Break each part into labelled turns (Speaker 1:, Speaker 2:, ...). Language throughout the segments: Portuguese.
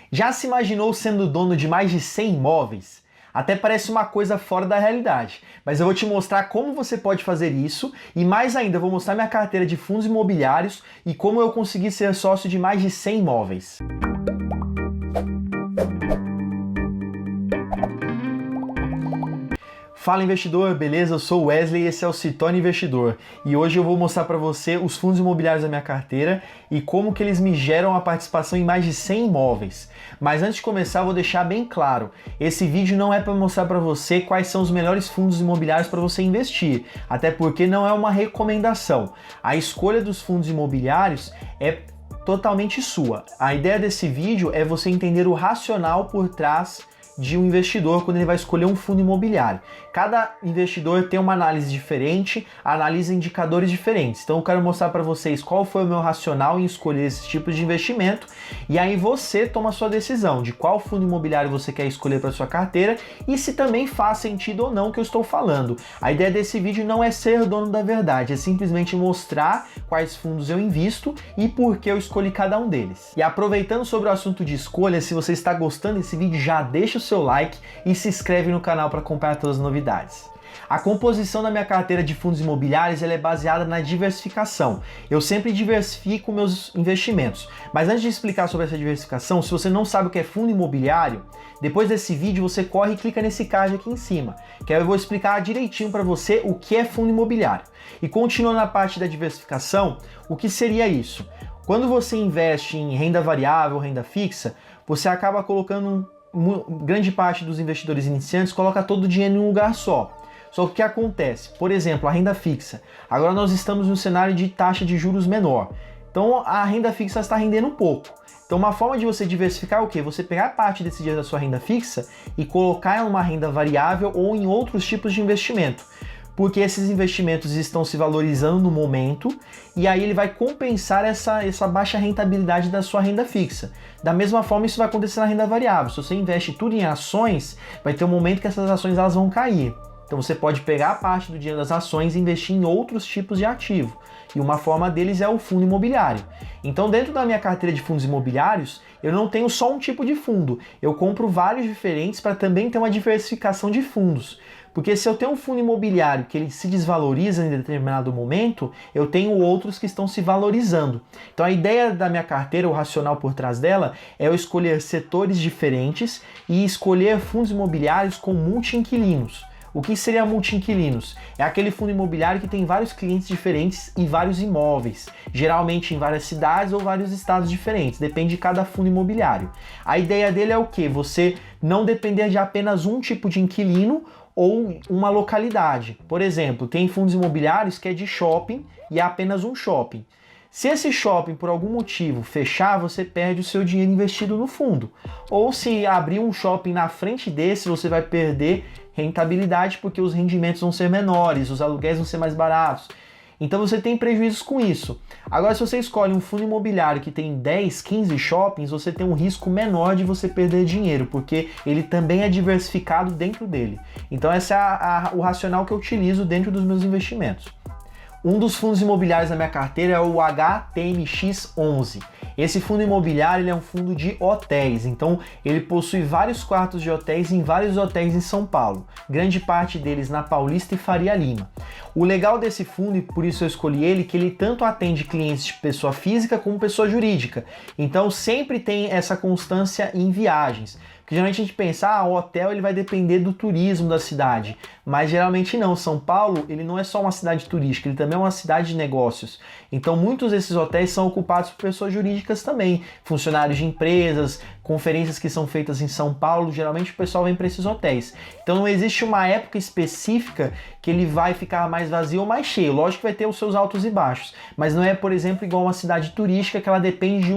Speaker 1: Já se imaginou sendo dono de mais de 100 imóveis? Até parece uma coisa fora da realidade, mas eu vou te mostrar como você pode fazer isso e mais ainda, eu vou mostrar minha carteira de fundos imobiliários e como eu consegui ser sócio de mais de 100 imóveis. Fala investidor, beleza? Eu sou o Wesley e esse é o Se Torne Investidor. E hoje eu vou mostrar para você os fundos imobiliários da minha carteira e como que eles me geram a participação em mais de 100 imóveis. Mas antes de começar, eu vou deixar bem claro, esse vídeo não é para mostrar para você quais são os melhores fundos imobiliários para você investir, até porque não é uma recomendação. A escolha dos fundos imobiliários é totalmente sua. A ideia desse vídeo é você entender o racional por trás de um investidor quando ele vai escolher um fundo imobiliário. Cada investidor tem uma análise diferente, analisa indicadores diferentes. Então eu quero mostrar para vocês qual foi o meu racional em escolher esses tipos de investimento e aí você toma a sua decisão de qual fundo imobiliário você quer escolher para sua carteira e se também faz sentido ou não o que eu estou falando. A ideia desse vídeo não é ser dono da verdade, é simplesmente mostrar quais fundos eu invisto e por que eu escolhi cada um deles. E aproveitando sobre o assunto de escolha, se você está gostando desse vídeo, já deixa o seu like e se inscreve no canal para acompanhar todas as novidades. A composição da minha carteira de fundos imobiliários ela é baseada na diversificação. Eu sempre diversifico meus investimentos. Mas antes de explicar sobre essa diversificação, se você não sabe o que é fundo imobiliário, depois desse vídeo você corre e clica nesse card aqui em cima, que aí eu vou explicar direitinho para você o que é fundo imobiliário. E continuando na parte da diversificação, o que seria isso? Quando você investe em renda variável, renda fixa, você acaba colocando grande parte dos investidores iniciantes coloca todo o dinheiro em um lugar só. Só que o que acontece? Por exemplo, a renda fixa. Agora nós estamos no cenário de taxa de juros menor. Então a renda fixa está rendendo um pouco. Então uma forma de você diversificar é o quê? Você pegar parte desse dinheiro da sua renda fixa e colocar em uma renda variável ou em outros tipos de investimento. Porque esses investimentos estão se valorizando no momento e aí ele vai compensar essa baixa rentabilidade da sua renda fixa. Da mesma forma, isso vai acontecer na renda variável. Se você investe tudo em ações, vai ter um momento que essas ações elas vão cair. Então você pode pegar a parte do dinheiro das ações e investir em outros tipos de ativo. E uma forma deles é o fundo imobiliário. Então dentro da minha carteira de fundos imobiliários, eu não tenho só um tipo de fundo. Eu compro vários diferentes para também ter uma diversificação de fundos. Porque se eu tenho um fundo imobiliário que ele se desvaloriza em determinado momento, eu tenho outros que estão se valorizando. Então a ideia da minha carteira, o racional por trás dela, é eu escolher setores diferentes e escolher fundos imobiliários com multi-inquilinos. O que seria multi-inquilinos? É aquele fundo imobiliário que tem vários clientes diferentes e vários imóveis, geralmente em várias cidades ou vários estados diferentes, depende de cada fundo imobiliário. A ideia dele é o quê? Você não depender de apenas um tipo de inquilino ou uma localidade. Por exemplo, tem fundos imobiliários que é de shopping e é apenas um shopping. Se esse shopping por algum motivo fechar, você perde o seu dinheiro investido no fundo. Ou se abrir um shopping na frente desse, você vai perder rentabilidade porque os rendimentos vão ser menores, os aluguéis vão ser mais baratos. Então você tem prejuízos com isso. Agora, se você escolhe um fundo imobiliário que tem 10, 15 shoppings, você tem um risco menor de você perder dinheiro, porque ele também é diversificado dentro dele. Então esse é o racional que eu utilizo dentro dos meus investimentos. Um dos fundos imobiliários da minha carteira é o HTMX11. Esse fundo imobiliário ele é um fundo de hotéis, então ele possui vários quartos de hotéis em vários hotéis em São Paulo, grande parte deles na Paulista e Faria Lima. O legal desse fundo, e por isso eu escolhi ele, que ele tanto atende clientes de pessoa física como pessoa jurídica, então sempre tem essa constância em viagens. Porque geralmente a gente pensa, o hotel ele vai depender do turismo da cidade, mas geralmente não. São Paulo ele não é só uma cidade turística, ele também é uma cidade de negócios. Então muitos desses hotéis são ocupados por pessoas jurídicas também, funcionários de empresas, conferências que são feitas em São Paulo, geralmente o pessoal vem para esses hotéis. Então não existe uma época específica que ele vai ficar mais vazio ou mais cheio. Lógico que vai ter os seus altos e baixos, mas não é, por exemplo, igual uma cidade turística que ela depende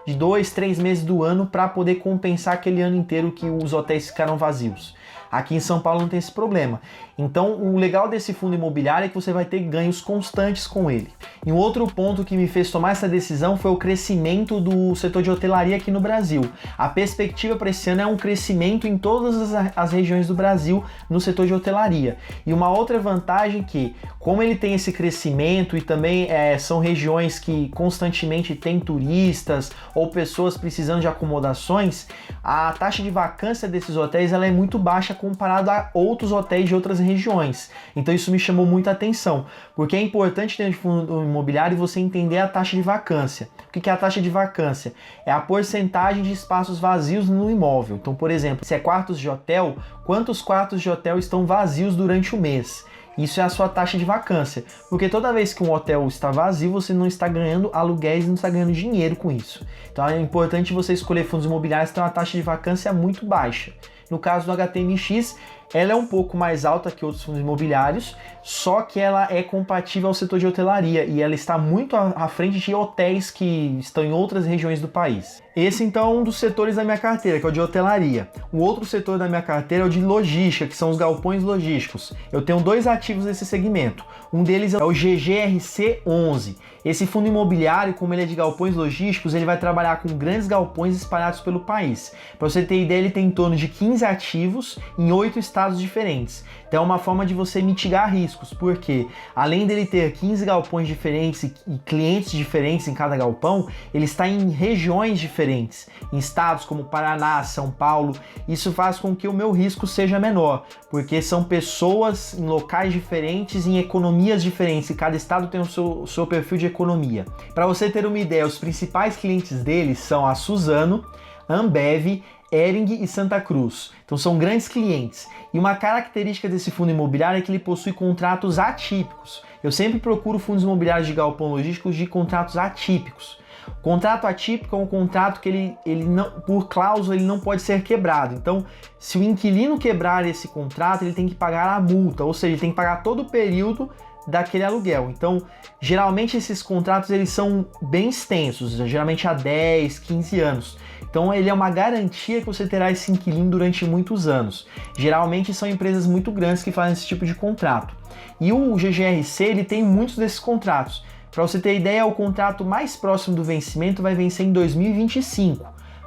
Speaker 1: de 2, 3 meses do ano para poder compensar aquele ano inteiro que os hotéis ficaram vazios. Aqui em São Paulo não tem esse problema. Então, o legal desse fundo imobiliário é que você vai ter ganhos constantes com ele. E um outro ponto que me fez tomar essa decisão foi o crescimento do setor de hotelaria aqui no Brasil. A perspectiva para esse ano é um crescimento em todas as regiões do Brasil no setor de hotelaria. E uma outra vantagem que, como ele tem esse crescimento e também são regiões que constantemente tem turistas ou pessoas precisando de acomodações, a taxa de vacância desses hotéis ela é muito baixa comparado a outros hotéis de outras regiões. Então isso me chamou muita atenção, porque é importante dentro de fundo imobiliário você entender a taxa de vacância. O que é a taxa de vacância? É a porcentagem de espaços vazios no imóvel. Então, por exemplo, se é quartos de hotel, quantos quartos de hotel estão vazios durante o mês? Isso é a sua taxa de vacância, porque toda vez que um hotel está vazio, você não está ganhando aluguéis, não está ganhando dinheiro com isso. Então é importante você escolher fundos imobiliários que têm uma taxa de vacância muito baixa. No caso do HTMX, ela é um pouco mais alta que outros fundos imobiliários, só que ela é compatível ao setor de hotelaria e ela está muito à frente de hotéis que estão em outras regiões do país. Esse então é um dos setores da minha carteira, que é o de hotelaria. O outro setor da minha carteira é o de logística, que são os galpões logísticos. Eu tenho 2 ativos nesse segmento. Um deles é o GGRC11. Esse fundo imobiliário, como ele é de galpões logísticos, ele vai trabalhar com grandes galpões espalhados pelo país. Para você ter ideia, ele tem em torno de 15 ativos em 8 estados diferentes. Então é uma forma de você mitigar riscos, porque além dele ter 15 galpões diferentes e clientes diferentes em cada galpão, ele está em regiões diferentes, em estados como Paraná, São Paulo. Isso faz com que o meu risco seja menor, porque são pessoas em locais diferentes, em economias diferentes, e cada estado tem o seu perfil de economia. Para você ter uma ideia, os principais clientes deles são a Suzano, Ambev, Hering e Santa Cruz. Então são grandes clientes. E uma característica desse fundo imobiliário é que ele possui contratos atípicos. Eu sempre procuro fundos imobiliários de galpão logísticos de contratos atípicos. Contrato atípico é um contrato que ele não, por cláusula, ele não pode ser quebrado. Então, se o inquilino quebrar esse contrato, ele tem que pagar a multa, ou seja, ele tem que pagar todo o período daquele aluguel. Então, geralmente esses contratos eles são bem extensos, geralmente há 10, 15 anos. Então, ele é uma garantia que você terá esse inquilino durante muitos anos. Geralmente são empresas muito grandes que fazem esse tipo de contrato. E o GGRC, ele tem muitos desses contratos. Para você ter ideia, o contrato mais próximo do vencimento vai vencer em 2025.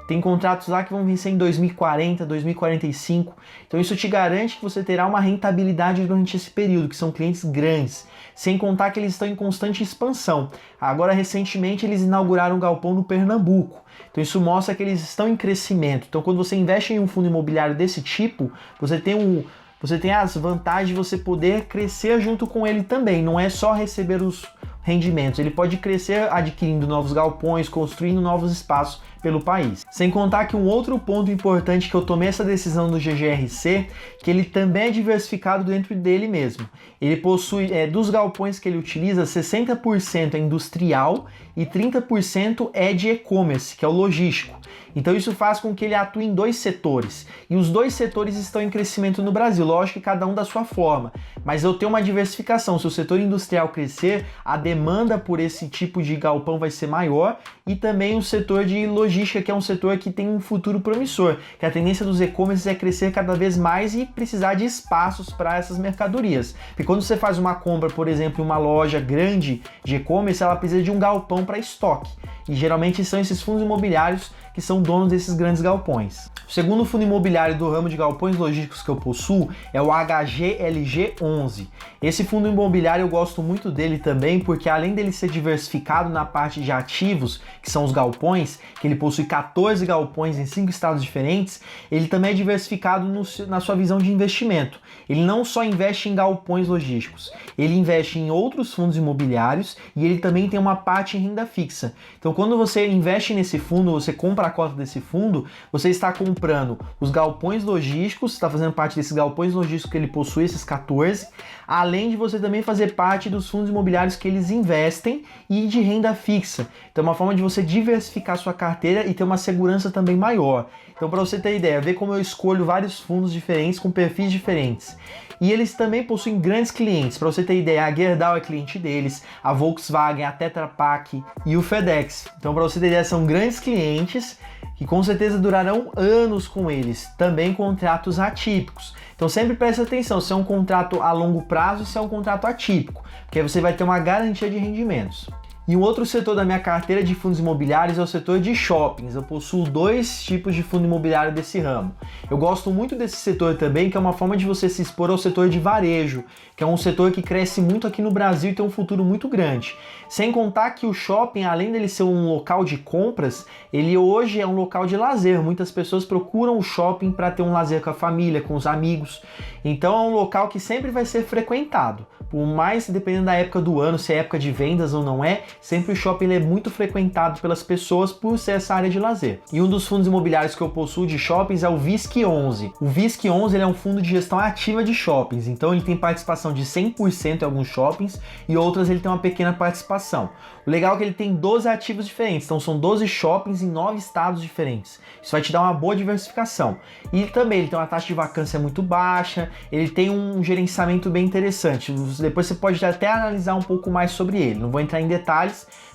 Speaker 1: Tem contratos lá que vão vencer em 2040, 2045. Então isso te garante que você terá uma rentabilidade durante esse período, que são clientes grandes. Sem contar que eles estão em constante expansão. Agora, recentemente, eles inauguraram um galpão no Pernambuco. Então isso mostra que eles estão em crescimento. Então quando você investe em um fundo imobiliário desse tipo, você tem as vantagens de você poder crescer junto com ele também. Não é só receber os rendimentos. Ele pode crescer adquirindo novos galpões, construindo novos espaços pelo país. Sem contar que um outro ponto importante que eu tomei essa decisão do GGRC, que ele também é diversificado dentro dele mesmo. Ele possui, dos galpões que ele utiliza, 60% é industrial e 30% é de e-commerce, que é o logístico. Então isso faz com que ele atue em 2 setores. E os 2 setores estão em crescimento no Brasil, lógico que cada um da sua forma. Mas eu tenho uma diversificação. Se o setor industrial crescer, a demanda por esse tipo de galpão vai ser maior. E também o setor de logística, que é um setor que tem um futuro promissor. Que a tendência dos e-commerces é crescer cada vez mais e precisar de espaços para essas mercadorias. Porque quando você faz uma compra, por exemplo, em uma loja grande de e-commerce, ela precisa de um galpão para estoque. E geralmente são esses fundos imobiliários que são donos desses grandes galpões. O segundo fundo imobiliário do ramo de galpões logísticos que eu possuo é o HGLG11. Esse fundo imobiliário eu gosto muito dele também porque além dele ser diversificado na parte de ativos, que são os galpões, que ele possui 14 galpões em 5 estados diferentes, ele também é diversificado na sua visão de investimento. Ele não só investe em galpões logísticos, ele investe em outros fundos imobiliários e ele também tem uma parte em renda fixa. Então quando você investe nesse fundo, você compra a cota desse fundo, você está comprando os galpões logísticos, está fazendo parte desses galpões logísticos que ele possui, esses 14, além de você também fazer parte dos fundos imobiliários que eles investem e de renda fixa. Então é uma forma de você diversificar sua carteira e ter uma segurança também maior. Então para você ter ideia, ver como eu escolho vários fundos diferentes com perfis diferentes. E eles também possuem grandes clientes. Para você ter ideia, a Gerdau é cliente deles, a Volkswagen, a Tetra Pak e o FedEx. Então para você ter ideia, são grandes clientes que com certeza durarão anos com eles. Também contratos atípicos. Então sempre preste atenção se é um contrato a longo prazo e se é um contrato atípico, porque aí você vai ter uma garantia de rendimentos. E um outro setor da minha carteira de fundos imobiliários é o setor de shoppings. Eu possuo 2 tipos de fundo imobiliário desse ramo. Eu gosto muito desse setor também, que é uma forma de você se expor ao setor de varejo, que é um setor que cresce muito aqui no Brasil e tem um futuro muito grande. Sem contar que o shopping, além dele ser um local de compras, ele hoje é um local de lazer. Muitas pessoas procuram o shopping para ter um lazer com a família, com os amigos. Então é um local que sempre vai ser frequentado. Por mais, dependendo da época do ano, se é época de vendas ou não é, sempre o shopping é muito frequentado pelas pessoas por ser essa área de lazer. E um dos fundos imobiliários que eu possuo de shoppings é o VISC11. O VISC11 ele é um fundo de gestão ativa de shoppings, então ele tem participação de 100% em alguns shoppings e outras ele tem uma pequena participação. O legal é que ele tem 12 ativos diferentes, então são 12 shoppings em 9 estados diferentes. Isso vai te dar uma boa diversificação. E também ele tem uma taxa de vacância muito baixa, ele tem um gerenciamento bem interessante. Depois você pode até analisar um pouco mais sobre ele, não vou entrar em detalhes,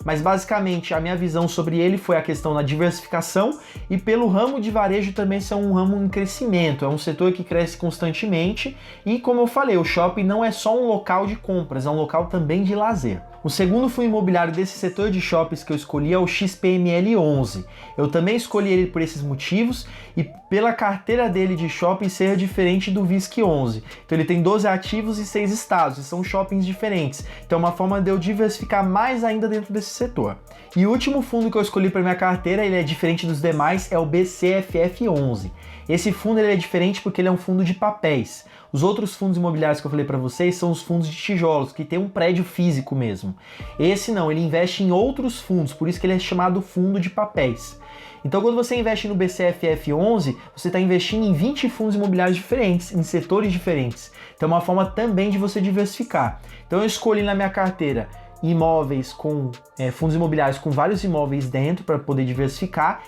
Speaker 1: mas basicamente a minha visão sobre ele foi a questão da diversificação e pelo ramo de varejo também ser um ramo em crescimento, é um setor que cresce constantemente e como eu falei, o shopping não é só um local de compras, é um local também de lazer. O segundo fundo imobiliário desse setor de shoppings que eu escolhi é o XPML11. Eu também escolhi ele por esses motivos e pela carteira dele de shopping ser diferente do VISC11. Então ele tem 12 ativos e 6 estados, e são shoppings diferentes. Então é uma forma de eu diversificar mais ainda dentro desse setor. E o último fundo que eu escolhi para minha carteira, ele é diferente dos demais, é o BCFF11. Esse fundo ele é diferente porque ele é um fundo de papéis. Os outros fundos imobiliários que eu falei para vocês são os fundos de tijolos, que tem um prédio físico mesmo. Esse não, ele investe em outros fundos, por isso que ele é chamado fundo de papéis. Então quando você investe no BCFF11, você está investindo em 20 fundos imobiliários diferentes, em setores diferentes. Então é uma forma também de você diversificar. Então eu escolhi na minha carteira imóveis com fundos imobiliários com vários imóveis dentro para poder diversificar,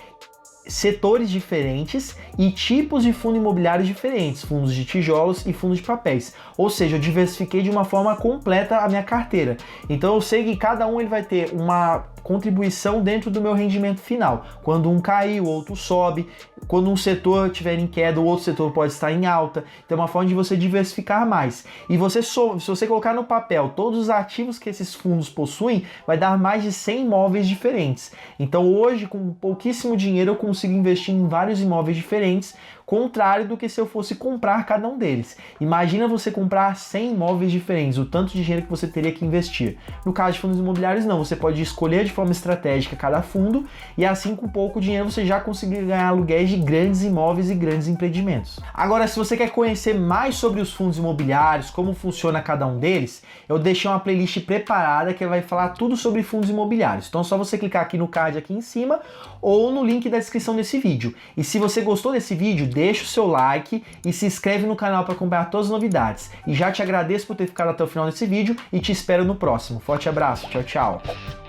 Speaker 1: setores diferentes e tipos de fundo imobiliários diferentes, fundos de tijolos e fundos de papéis. Ou seja, eu diversifiquei de uma forma completa a minha carteira. Então eu sei que cada um ele vai ter uma contribuição dentro do meu rendimento final. Quando um cai, o outro sobe. Quando um setor estiver em queda, o outro setor pode estar em alta. Então é uma forma de você diversificar mais. E se você colocar no papel todos os ativos que esses fundos possuem, vai dar mais de 100 imóveis diferentes. Então hoje, com pouquíssimo dinheiro, eu consigo investir em vários imóveis diferentes, contrário do que se eu fosse comprar cada um deles. Imagina você comprar 100 imóveis diferentes, o tanto de dinheiro que você teria que investir. No caso de fundos imobiliários não, você pode escolher de forma estratégica cada fundo e assim com pouco dinheiro você já conseguir ganhar aluguéis de grandes imóveis e grandes empreendimentos. Agora, se você quer conhecer mais sobre os fundos imobiliários, como funciona cada um deles, eu deixei uma playlist preparada que vai falar tudo sobre fundos imobiliários. Então é só você clicar aqui no card aqui em cima ou no link da descrição desse vídeo. E se você gostou desse vídeo, deixa o seu like e se inscreve no canal para acompanhar todas as novidades. E já te agradeço por ter ficado até o final desse vídeo e te espero no próximo. Forte abraço, tchau, tchau!